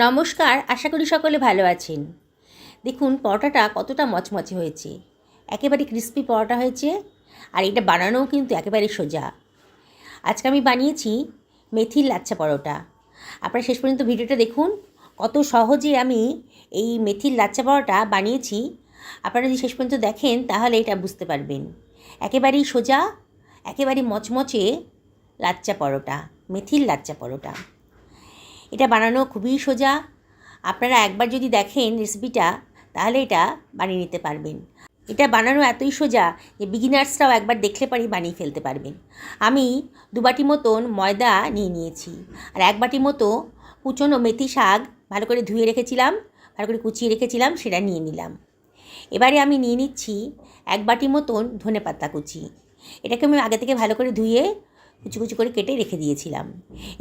নমস্কার, আশা করি সকলে ভালো আছেন। দেখুন পরোটাটা কতটা মচমচে হয়েছে, একেবারে ক্রিস্পি পরোটা হয়েছে। আর এটা বানানোও কিন্তু একেবারে সোজা। আজকে আমি বানিয়েছি মেথির লাচ্ছা পরোটা। আপনারা শেষ পর্যন্ত ভিডিওটা দেখুন, কত সহজে আমি এই মেথির লাচ্ছা পরোটা বানিয়েছি। আপনারা যদি শেষ পর্যন্ত দেখেন তাহলে এটা বুঝতে পারবেন। একেবারেই সোজা, একেবারে মচমচে লাচ্ছা পরোটা, মেথির লাচ্ছা পরোটা। এটা বানানো খুবই সোজা। আপনারা একবার যদি দেখেন রেসিপিটা তাহলে এটা বানিয়ে নিতে পারবেন। এটা বানানো এতই সোজা যে বিগিনার্সরাও একবার দেখলে পরেই বানিয়ে ফেলতে পারবেন। আমি 2 বাটি মতন ময়দা নিয়ে নিয়েছি, আর 1 বাটি মতো কুচনো মেথি শাক ভালো করে ধুয়ে রেখেছিলাম, ভালো করে কুচিয়ে রেখেছিলাম, সেটা নিয়ে নিলাম। এবারে আমি নিয়ে নিচ্ছি 1 বাটি মতন ধনেপাতা কুচি। এটাকে আমি আগে থেকে ভালো করে ধুয়ে কুচি কুচি করে কেটে রেখে দিয়েছিলাম।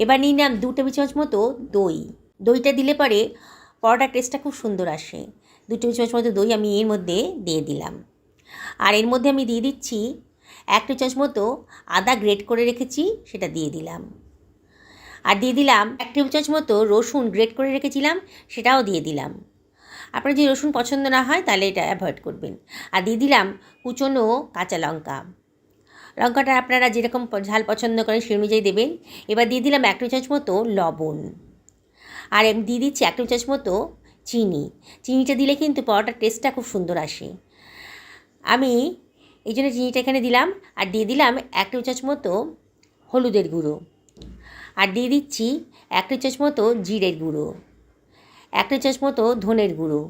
এবার নিয়ে নিলাম 2 টেবিল চামচ মতো দই। দইটা দিলে পরে পরোটার টেস্টটা খুব সুন্দর আসে। 2 টেবিল চামচ মতো দই আমি এর মধ্যে দিয়ে দিলাম। আর এর মধ্যে আমি দিয়ে দিচ্ছি 1 টেবিল চামচ মতো আদা গ্রেট করে রেখেছি, সেটা দিয়ে দিলাম। আর দিয়ে দিলাম 1 টেবিল চামচ মতো রসুন গ্রেট করে রেখেছিলাম, সেটাও দিয়ে দিলাম। আপনার যদি রসুন পছন্দ না হয় তাহলে এটা অ্যাভয়েড করবেন। আর দিয়ে দিলাম কুচনো কাঁচা লঙ্কা। লঙ্কাটা আপনারা যেরকম ঝাল পছন্দ করেন সেই অনুযায়ী দেবেন। এবার দিয়ে দিলাম 1 টেবিল চামচ মতো লবণ। আর আমি দিয়ে দিচ্ছি 1 টেবিল চামচ মতো চিনি। চিনিটা দিলে কিন্তু পরোটার টেস্টটা খুব সুন্দর আসে। আমি এই জন্য চিনিটা এখানে দিলাম। আর দিয়ে দিলাম 1 টেবিল চামচ মতো হলুদের গুঁড়ো। আর দিয়ে দিচ্ছি 1 টেবিল চামচ মতো জিরের গুঁড়ো, 1 টেবিল চামচ মতো ধনের গুঁড়ো।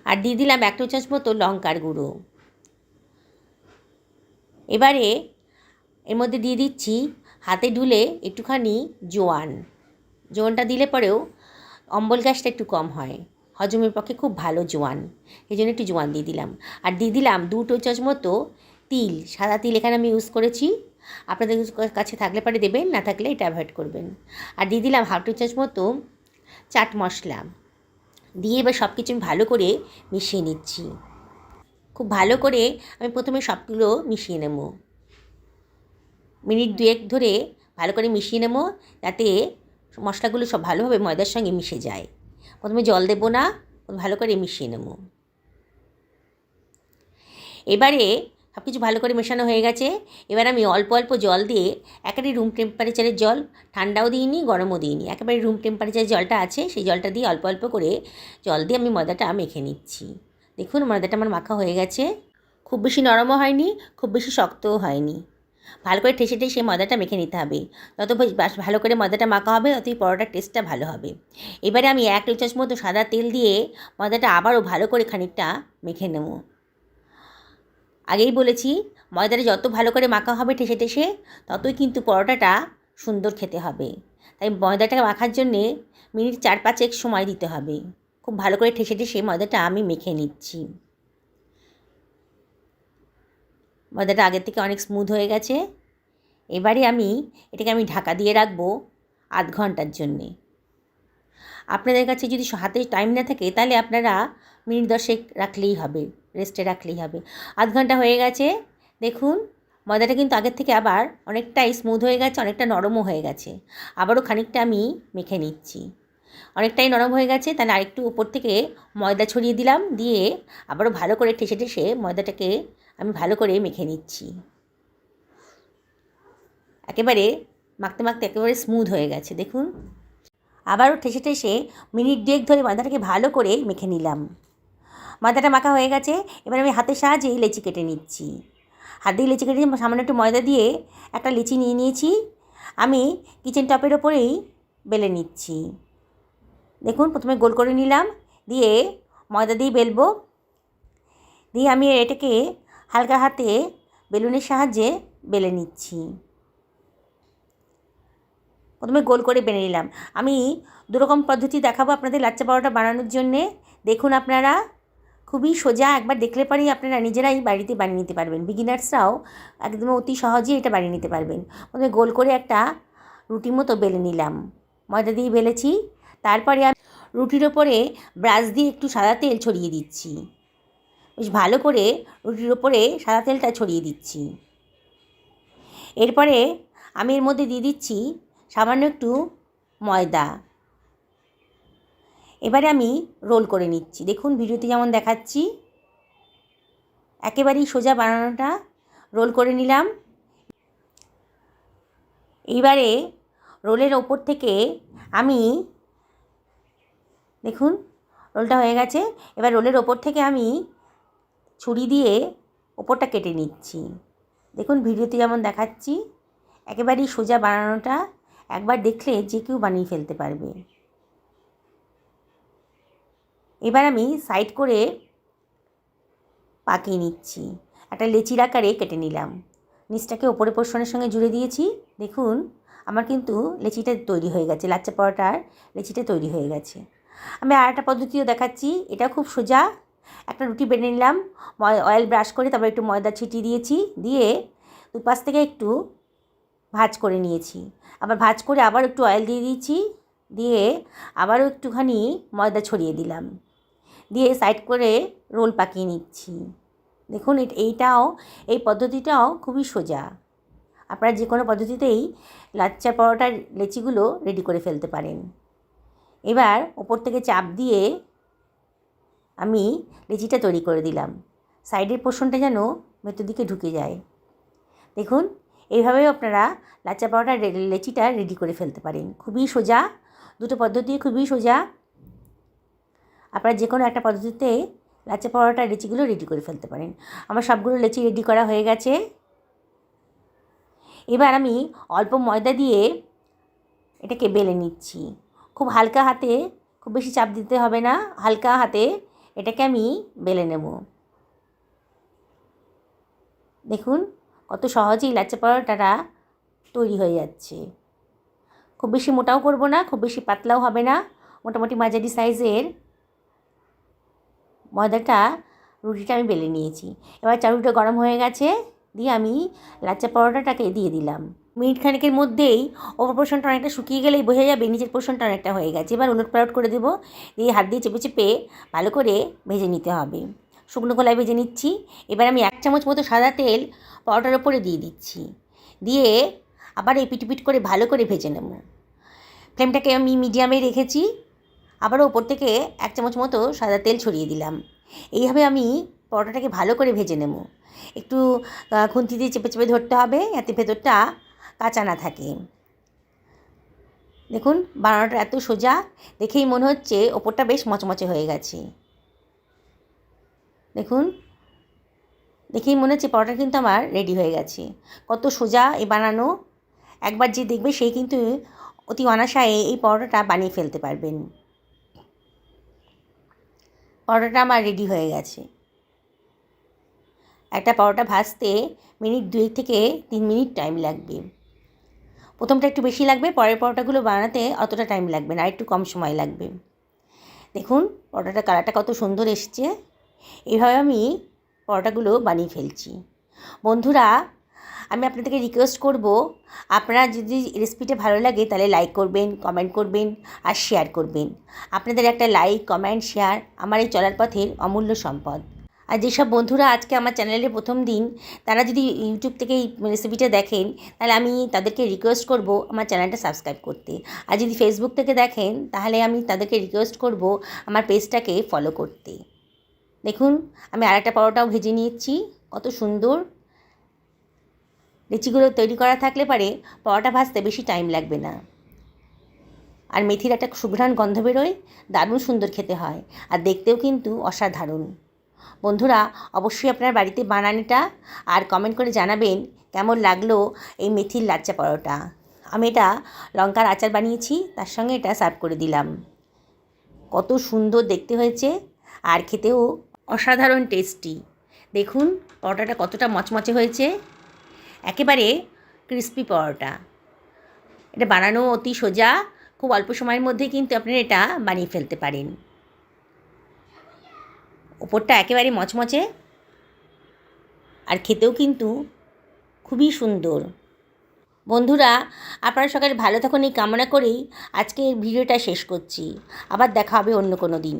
আর দিয়ে দিলাম 1 টেবিল চামচ মতো লঙ্কার গুঁড়ো। এবারে এর মধ্যে দিয়ে দিচ্ছি হাতে ঢুলে একটুখানি জোয়ান। জোয়ানটা দিলে পরেও অম্বল গ্যাসটা একটু কম হয়, হজমের পক্ষে খুব ভালো জোয়ান, এই জন্য একটু জোয়ান দিয়ে দিলাম। আর দিয়ে দিলাম 2 টেবিল চামচ মতো তিল, সাদা তিল এখানে আমি ইউজ করেছি। আপনাদের কাছে থাকলে পরে দেবেন, না থাকলে এটা অ্যাভয়েড করবেন। আর দিয়ে দিলাম হাফ টেবিল চামচ মতো চাট মশলা দিয়ে এবার সব কিছু আমি ভালো করে মিশিয়ে নিচ্ছি। খুব ভালো করে আমি প্রথমে সবগুলো মিশিয়ে নেব। মিনিট 2 ধরে ভালো করে মিশিয়ে নেব, যাতে মশলাগুলো সব ভালোভাবে ময়দার সঙ্গে মিশে যায়। প্রথমে জল দেবো না, ভালো করে মিশিয়ে নেব। এবারে সব কিছু ভালো করে মেশানো হয়ে গেছে। এবার আমি অল্প অল্প জল দিয়ে, একেবারে রুম টেম্পারেচারের জল, ঠান্ডাও দিইনি গরমও দিইনি, একেবারে রুম টেম্পারেচারের জলটা আছে সেই জলটা দিয়ে অল্প অল্প করে জল দিয়ে আমি ময়দাটা মেখে নিচ্ছি। দেখুন ময়দাটা আমার মাখা হয়ে গেছে। খুব বেশি নরমও হয়নি, খুব বেশি শক্তও হয়নি। ভালো করে ঠেসে ঠেসে ময়দাটা মেখে নিতে হবে। যত ভালো করে ময়দাটা মাখা হবে ততই পরোটার টেস্টটা ভালো হবে। এবারে আমি 1 টেবিল চামচ মতো সাদা তেল দিয়ে ময়দাটা আবারও ভালো করে খানিকটা মেখে নেব। আগেই বলেছি ময়দাটা যত ভালো করে মাখা হবে ঠেসে ঠেসে, ততই কিন্তু পরোটাটা সুন্দর খেতে হবে। তাই ময়দাটা মাখার জন্যে মিনিট 4-5 সময় দিতে হবে। খুব ভালো করে ঠেসে ঠেসে ময়দাটা আমি মেখে নিচ্ছি। ময়দাটা আগের থেকে অনেক স্মুথ হয়ে গেছে। এবারে এটাকে ঢাকা দিয়ে রাখবো আধ ঘন্টার জন্যে। আপনাদের কাছে যদি হাতে টাইম না থাকে তাহলে আপনারা মিনিট 10 রাখলেই হবে, রেস্টে রাখলেই হবে। আধ ঘন্টা হয়ে গেছে। দেখুন ময়দাটা কিন্তু আগের থেকে আবার অনেকটাই স্মুথ হয়ে গেছে, অনেকটা নরমও হয়ে গেছে। আবারও খানিকটা আমি মেখে নিচ্ছি। অনেকটাই নরম হয়ে গেছে, তাহলে আরেকটু উপর থেকে ময়দা ছড়িয়ে দিলাম, দিয়ে আবারও ভালো করে ঠেসে ঠেসে ময়দাটাকে আমি ভালো করে মেখে নিচ্ছি। একেবারে মাখতে মাখতে একেবারে স্মুথ হয়ে গেছে। দেখুন আবারও ঠেসে ঠেসে মিনিট 2 ধরে ময়দাটাকে ভালো করে মেখে নিলাম। ময়দাটা মাখা হয়ে গেছে। এবার আমি হাতের সাহায্যেই লেচি কেটে নিচ্ছি। হাত দিয়ে লেচি কেটে সামান্য একটু ময়দা দিয়ে একটা লেচি নিয়ে নিয়েছি। আমি কিচেন টপের ওপরেই বেলে নিচ্ছি। দেখুন প্রথমে গোল করে নিলাম, দিয়ে ময়দা দিয়ে বেলবো। দিয়ে আমি এটাকে হালকা হাতে বেলুনের সাহায্যে বেলে নিচ্ছি। প্রথমে গোল করে বেলে নিলাম। আমি 2 রকম পদ্ধতি দেখাবো আপনাদের লাচ্ছা পরোটা বানানোর জন্যে। দেখুন আপনারা খুবই সোজা, একবার দেখলে পরেই আপনারা নিজেরাই বাড়িতে বানিয়ে নিতে পারবেন। বিগিনার্সরাও একদম অতি সহজেই এটা বানিয়ে নিতে পারবেন। প্রথমে গোল করে একটা রুটির মতো বেলে নিলাম, ময়দা দিয়ে বেলেছি। তারপরে আমি রুটির ওপরে ব্রাশ দিয়ে একটু সাদা তেল ছড়িয়ে দিচ্ছি। বেশ ভালো করে রুটির ওপরে সাদা তেলটা ছড়িয়ে দিচ্ছি। এরপরে আমি এর মধ্যে দিয়ে দিচ্ছি সামান্য একটু ময়দা। এবারে আমি রোল করে নিচ্ছি। দেখুন ভিডিওতে যেমন দেখাচ্ছি, একেবারেই সোজা বানানোটা রোল করে নিলাম। এইবারে রোলের ওপর থেকে আমি, দেখুন রোলটা হয়ে গেছে, এবার রোলের ওপর থেকে আমি ছুরি দিয়ে ওপরটা কেটে নিচ্ছি। দেখুন ভিডিওতে যেমন দেখাচ্ছি, একেবারেই সোজা বানানোটা একবার দেখলে যে কেউ বানিয়ে ফেলতে পারবে। এবার আমি সাইড করে পাকিয়ে নিচ্ছি, একটা লেচির আকারে কেটে নিলাম। নিচটাকে ওপরের পোর্শনের সঙ্গে জুড়ে দিয়েছি। দেখুন আমার কিন্তু লেচিটা তৈরি হয়ে গেছে, লাচ্চা পরোটার লেচিটা তৈরি হয়ে গেছে। আমি আর একটা পদ্ধতিও দেখাচ্ছি, এটা খুব সোজা। একটা রুটি বেলে নিলাম, অয়েল ব্রাশ করে তারপর একটু ময়দা ছিটিয়ে দিয়েছি, দিয়ে দুপাশ থেকে একটু ভাঁজ করে নিয়েছি, আবার ভাঁজ করে আবার একটু অয়েল দিয়ে দিয়েছি, দিয়ে আবারও একটুখানি ময়দা ছড়িয়ে দিলাম, দিয়ে সাইড করে রোল পাকিয়ে নিচ্ছি। দেখুন এই পদ্ধতিটাও খুবই সোজা। আপনারা যে কোনো পদ্ধতিতেই লাচ্চা পরোটার লেচিগুলো রেডি করে ফেলতে পারেন। এবার ওপর থেকে চাপ দিয়ে আমি লেচিটা তৈরি করে দিলাম, সাইডের পোর্শনটা যেন ভেতর দিকে ঢুকে যায়। দেখুন এইভাবেও আপনারা লাচ্চা পরোটার লেচিটা রেডি করে ফেলতে পারেন। খুবই সোজা, দুটো পদ্ধতি খুবই সোজা। আপনারা যে কোনো একটা পদ্ধতিতে লাচ্চা পরোটার লেচিগুলো রেডি করে ফেলতে পারেন। আমার সবগুলো লেচি রেডি করা হয়ে গেছে। এবার আমি অল্প ময়দা দিয়ে এটাকে বেলে নিচ্ছি। খুব হালকা হাতে, খুব বেশি চাপ দিতে হবে না, হালকা হাতে এটাকে আমি বেলে নেব। দেখুন কত সহজেই লাচ্চা পরোটাটা তৈরি হয়ে যাচ্ছে। খুব বেশি মোটাও করব না, খুব বেশি পাতলাও হবে না, মোটামুটি মাঝারি সাইজের রুটিটা আমি বেলে নিয়েছি। এবার চাটুটা গরম হয়ে গেছে, দিয়ে আমি লাচ্চা পরোটাটাকে দিয়ে দিলাম। মিনিট খানেকের মধ্যেই ওপর পোর্শনটা অনেকটা শুকিয়ে গেলেই বোঝা যাবে নিচের পোর্শনটা অনেকটা হয়ে গেছে। এবার উলট পালট করে দেবো, দিয়ে হাত দিয়ে চেপে চেপে ভালো করে ভেজে নিতে হবে। শুকনো খোলায় ভেজে নিচ্ছি। এবার আমি 1 চামচ মতো সাদা তেল পরোটার ওপরে দিয়ে দিচ্ছি, দিয়ে আবার এই পিট করে ভালো করে ভেজে নেব। ফ্লেমটাকে আমি মিডিয়ামে রেখেছি, আবারও ওপর থেকে 1 চামচ মতো সাদা তেল ছড়িয়ে দিলাম। এইভাবে আমি পরোটাটাকে ভালো করে ভেজে নেব। একটু খুন্তি দিয়ে চেপে চেপে ধরতে হবে, যাতে ভেতরটা কাঁচা না থাকে। দেখুন বানানোটা এত সোজা, দেখেই মনে হচ্ছে ওপরটা বেশ মচমচে হয়ে গেছে। দেখুন দেখেই মনে হচ্ছে পরোটা কিন্তু আমার রেডি হয়ে গেছে। কত সোজা এই বানানো, একবার যে দেখবে সেই কিন্তু অতি অনায়াসে এই পরোটাটা বানিয়ে ফেলতে পারবেন। পরোটাটা আমার রেডি হয়ে গেছে। একটা পরোটা ভাজতে মিনিট 2 থেকে 3 মিনিট টাইম লাগবে। প্রথমটা একটু বেশি লাগবে, পরের পরোটাগুলো বানাতে অতটা টাইম লাগবে না, আর একটু কম সময় লাগবে। দেখুন পরোটাটা কালারটা কত সুন্দর এসছে। এইভাবে আমি পরোটাগুলো বানিয়ে ফেলছি। বন্ধুরা, আমি আপনাদেরকে রিকোয়েস্ট করব, আপনারা যদি রেসিপিটা ভালো লাগে তাহলে লাইক করবেন, কমেন্ট করবেন আর শেয়ার করবেন। আপনাদের একটা লাইক, কমেন্ট, শেয়ার আমার এই চলার পথের অমূল্য সম্পদ। আর যেসব বন্ধুরা আজকে আমার চ্যানেলের প্রথম দিন, তারা যদি ইউটিউব থেকে এই রেসিপিটা দেখেন, তাহলে আমি তাদেরকে রিকোয়েস্ট করব আমার চ্যানেলটা সাবস্ক্রাইব করতে। আর যদি ফেসবুক থেকে দেখেন, তাহলে আমি তাদেরকে রিকোয়েস্ট করব আমার পেজটাকে ফলো করতে। দেখুন আমি আরেকটা পরোটাও ভেজে নিয়েছি, কত সুন্দর। লেচিগুলো তৈরি করা থাকলে পারে পরোটা ভাজতে বেশি টাইম লাগবে না। আর মেথির একটা সুঘ্রাণ গন্ধ বেরোয়, দারুণ সুন্দর খেতে হয়, আর দেখতেও কিন্তু অসাধারণ। বন্ধুরা অবশ্যই আপনার বাড়িতে বানান এটা, আর কমেন্ট করে জানাবেন কেমন লাগলো এই মেথির লাচ্চা পরোটা। আমি এটা লঙ্কার আচার বানিয়েছি, তার সঙ্গে এটা সার্ভ করে দিলাম। কত সুন্দর দেখতে হয়েছে, আর খেতেও অসাধারণ টেস্টি। দেখুন পরোটাটা কতটা মচমচে হয়েছে, একেবারে ক্রিস্পি পরোটা। এটা বানানো অতি সোজা, খুব অল্প সময়ের মধ্যে কিন্তু আপনারা এটা বানিয়ে ফেলতে পারেন। ওপরটা একেবারে মচমচে, আর খেতেও কিন্তু খুবই সুন্দর। বন্ধুরা আপনারা সকালে ভালো থাকুন এই কামনা করেই আজকের ভিডিওটা শেষ করছি। আবার দেখা হবে অন্য কোনো দিন।